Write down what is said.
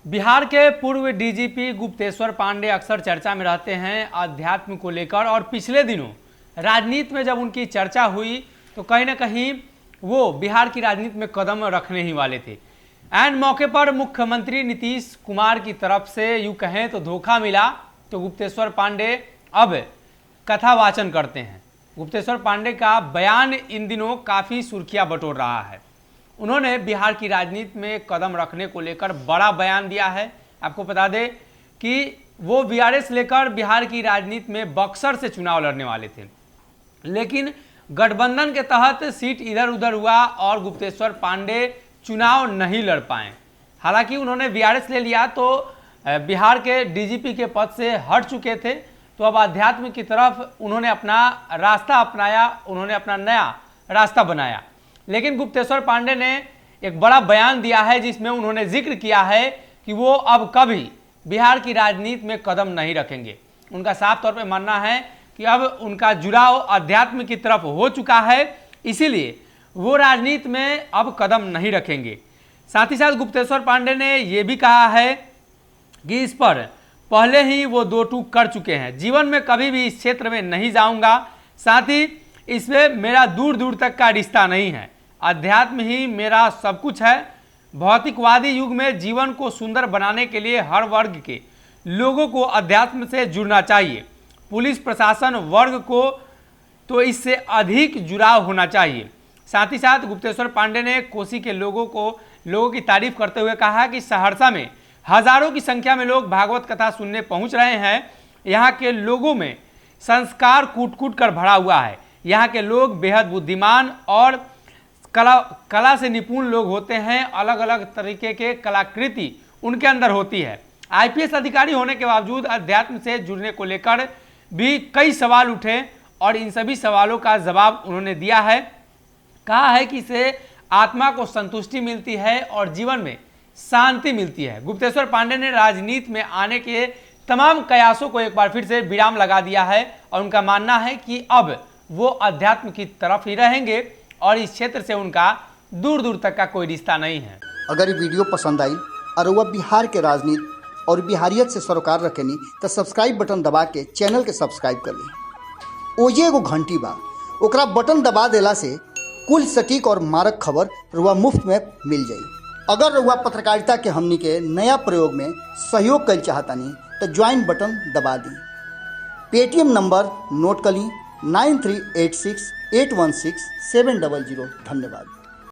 बिहार के पूर्व डीजीपी गुप्तेश्वर पांडे अक्सर चर्चा में रहते हैं अध्यात्म को लेकर, और पिछले दिनों राजनीति में जब उनकी चर्चा हुई तो कहीं ना कहीं वो बिहार की राजनीति में कदम रखने ही वाले थे। एंड मौके पर मुख्यमंत्री नीतीश कुमार की तरफ से यूँ कहें तो धोखा मिला, तो गुप्तेश्वर पांडे अब कथा वाचन करते हैं। गुप्तेश्वर पांडे का बयान इन दिनों काफ़ी सुर्खियां बटोर रहा है। उन्होंने बिहार की राजनीति में कदम रखने को लेकर बड़ा बयान दिया है। आपको बता दें कि वो वीआरएस लेकर बिहार की राजनीति में बक्सर से चुनाव लड़ने वाले थे, लेकिन गठबंधन के तहत सीट इधर उधर हुआ और गुप्तेश्वर पांडे चुनाव नहीं लड़ पाए। हालांकि उन्होंने वीआरएस ले लिया तो बिहार के डीजीपी के पद से हट चुके थे, तो अब अध्यात्म की तरफ उन्होंने अपना रास्ता अपनाया, उन्होंने अपना नया रास्ता बनाया। लेकिन गुप्तेश्वर पांडे ने एक बड़ा बयान दिया है जिसमें उन्होंने जिक्र किया है कि वो अब कभी बिहार की राजनीति में कदम नहीं रखेंगे। उनका साफ तौर पे मानना है कि अब उनका जुड़ाव अध्यात्म की तरफ हो चुका है, इसीलिए वो राजनीति में अब कदम नहीं रखेंगे। साथ ही साथ गुप्तेश्वर पांडे ने ये भी कहा है कि इस पर पहले ही वो दो टूक कर चुके हैं, जीवन में कभी भी इस क्षेत्र में नहीं जाऊंगा, साथ ही इसमें मेरा दूर दूर तक का रिश्ता नहीं है, अध्यात्म ही मेरा सब कुछ है। भौतिकवादी युग में जीवन को सुंदर बनाने के लिए हर वर्ग के लोगों को अध्यात्म से जुड़ना चाहिए। पुलिस प्रशासन वर्ग को तो इससे अधिक जुड़ाव होना चाहिए। साथ ही साथ गुप्तेश्वर पांडे ने कोसी के लोगों की तारीफ करते हुए कहा कि सहरसा में हजारों की संख्या में लोग भागवत कथा सुनने पहुंच रहे हैं। यहाँ के लोगों में संस्कार कूट कूट कर भरा हुआ है। यहाँ के लोग बेहद बुद्धिमान और कला से निपुण लोग होते हैं। अलग अलग तरीके के कलाकृति उनके अंदर होती है। आईपीएस अधिकारी होने के बावजूद अध्यात्म से जुड़ने को लेकर भी कई सवाल उठे और इन सभी सवालों का जवाब उन्होंने दिया है। कहा है कि इससे आत्मा को संतुष्टि मिलती है और जीवन में शांति मिलती है। गुप्तेश्वर पांडे ने राजनीति में आने के तमाम कयासों को एक बार फिर से विराम लगा दिया है और उनका मानना है कि अब वो अध्यात्म की तरफ ही रहेंगे और इस क्षेत्र से उनका दूर दूर तक का कोई रिश्ता नहीं है। अगर ये वीडियो पसंद आई और वह बिहार के राजनीति और बिहारियत से सरोकार रखेनी तो सब्सक्राइब बटन दबा के चैनल के सब्सक्राइब कर ली। ओजे एगो घंटी बा, ओकरा बटन दबा देला से कुल सटीक और मारक खबर रुआ मुफ्त में मिल जाई। अगर रुआ पत्रकारिता के हमनी के नया प्रयोग में सहयोग कर चाहतानी तो ज्वाइन बटन दबा दी। पेटीएम नंबर नोट कर ली 9386816700। धन्यवाद।